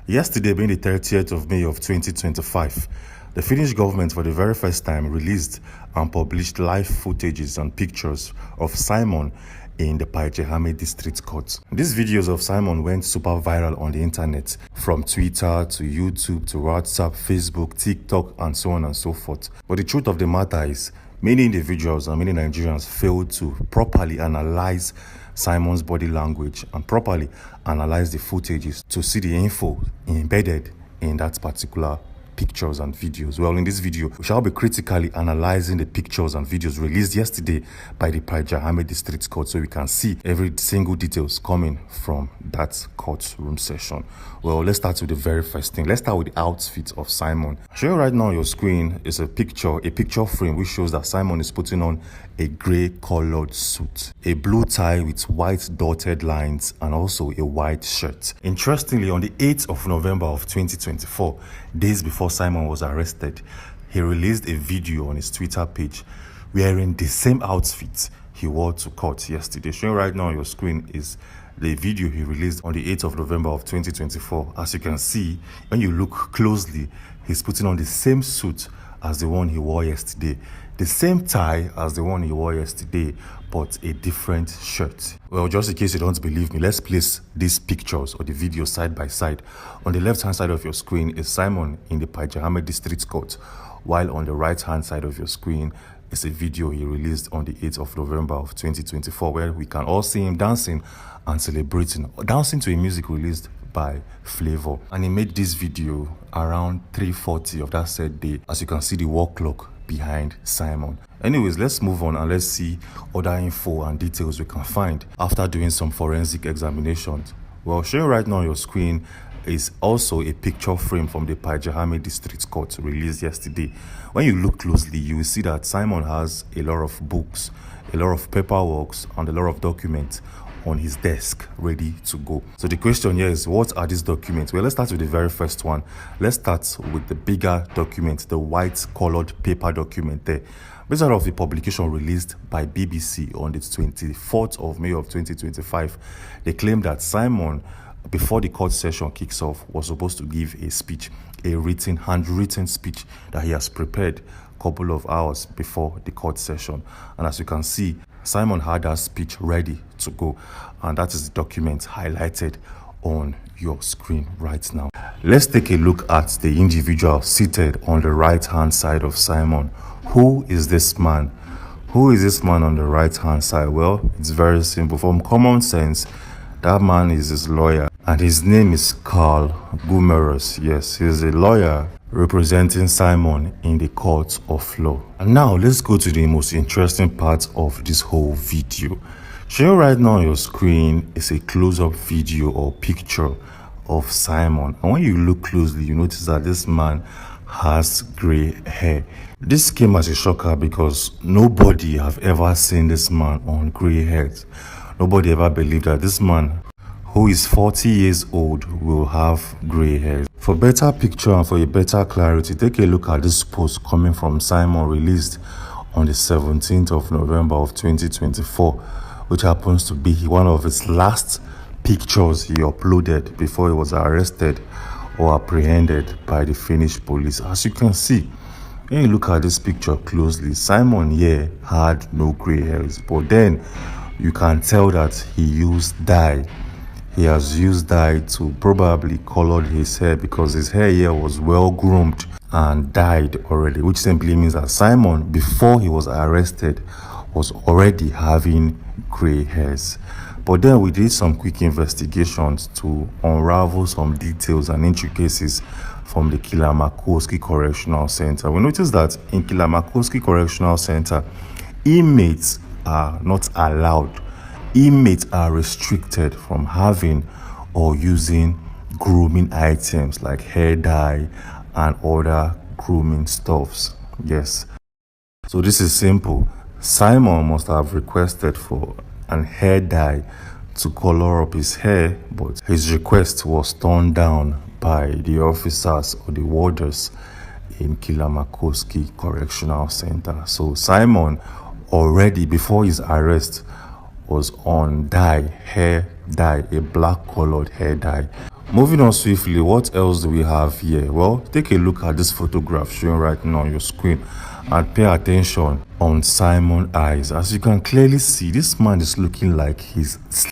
Yesterday, being the 30th of May of 2025, the Finnish government for the very first time released and published live footages and pictures of Simon in the Päijät-Häme district court. These videos of Simon went super viral on the internet, from Twitter to YouTube to WhatsApp, Facebook, TikTok, and so on and so forth. But the truth of the matter is, many individuals and many Nigerians failed to properly analyze Simon's body language and properly analyze the footages to see the info embedded in that particular pictures and videos. Well, in this video, we shall be critically analyzing the pictures and videos released yesterday by the Päijät-Häme district court, so we can see every single details coming from that courtroom session. Well, let's start with the very first thing. Let's start with the outfit of Simon. Showing right now on your screen is a picture frame which shows that Simon is putting on a grey colored suit, a blue tie with white dotted lines, and also a white shirt. Interestingly, on the 8th of November of 2024, days before Simon was arrested, he released a video on his Twitter page wearing the same outfit he wore to court yesterday. Showing right now on your screen is the video he released on the 8th of November of 2024. As you can see, when you look closely, he's putting on the same suit as the one he wore yesterday, the same tie as the one he wore yesterday, but a different shirt. Well, just in case you don't believe me, let's place these pictures or the video side by side. On the left hand side of your screen is Simon in the Päijät-Häme district court, while on the right hand side of your screen is a video he released on the 8th of November of 2024, where we can all see him dancing and celebrating, dancing to a music released by Flavor. And he made this video around 3:40 of that said day. As you can see the wall clock behind Simon. Anyways, let's move on and let's see other info and details we can find after doing some forensic examinations. Well, showing right now on your screen is also a picture frame from the Päijät-Häme district court released yesterday. When you look closely, you will see that Simon has a lot of books, a lot of paperwork, and a lot of documents on his desk ready to go. So the question here is, what are these documents? Well, let's start with the very first one. Let's start with the bigger document, the white colored paper document there. Based out of the publication released by BBC on the 24th of May of 2025, they claim that Simon, before the court session kicks off, was supposed to give a speech, a handwritten speech that he has prepared a couple of hours before the court session. And as you can see, Simon had that speech ready to go, and that is the document highlighted on your screen right now. Let's take a look at the individual seated on the right hand side of Simon. Who is this man? Who is this man on the right hand side? Well, it's very simple. From common sense, that man is his lawyer, and his name is Kylamakoski. Yes, he's a lawyer representing Simon in the court of law. And now let's go to the most interesting part of this whole video. Showing right now on your screen is a close-up video or picture of Simon. And when you look closely, you notice that this man has gray hair. This came as a shocker because nobody have ever seen this man on gray hair. Nobody ever believed that this man, who is 40 years old, will have gray hair. For better picture and for a better clarity, take a look at this post coming from Simon, released on the 17th of November of 2024, which happens to be one of his last pictures he uploaded before he was arrested or apprehended by the Finnish police. As you can see, when you look at this picture closely, Simon here had no gray hairs, but then you can tell that he used dye. He has used dye to probably color his hair, because his hair here was well groomed and dyed already, which simply means that Simon, before he was arrested, was already having gray hairs. But then we did some quick investigations to unravel some details and intricacies from the Kylamakoski Correctional Center. We noticed that in Kylamakoski Correctional Center, inmates are not allowed. Inmates are restricted from having or using grooming items like hair dye and other grooming stuffs. Yes. So this is simple. Simon must have requested for an hair dye to color up his hair, but his request was turned down by the officers or the warders in Kylamakoski Correctional Center. So Simon, already before his arrest, was on dye, hair dye, a black colored hair dye, Moving on swiftly, what else do we have here? Well, take a look at this photograph showing right now on your screen and pay attention on Simon's eyes. As you can clearly see, this man is looking like he's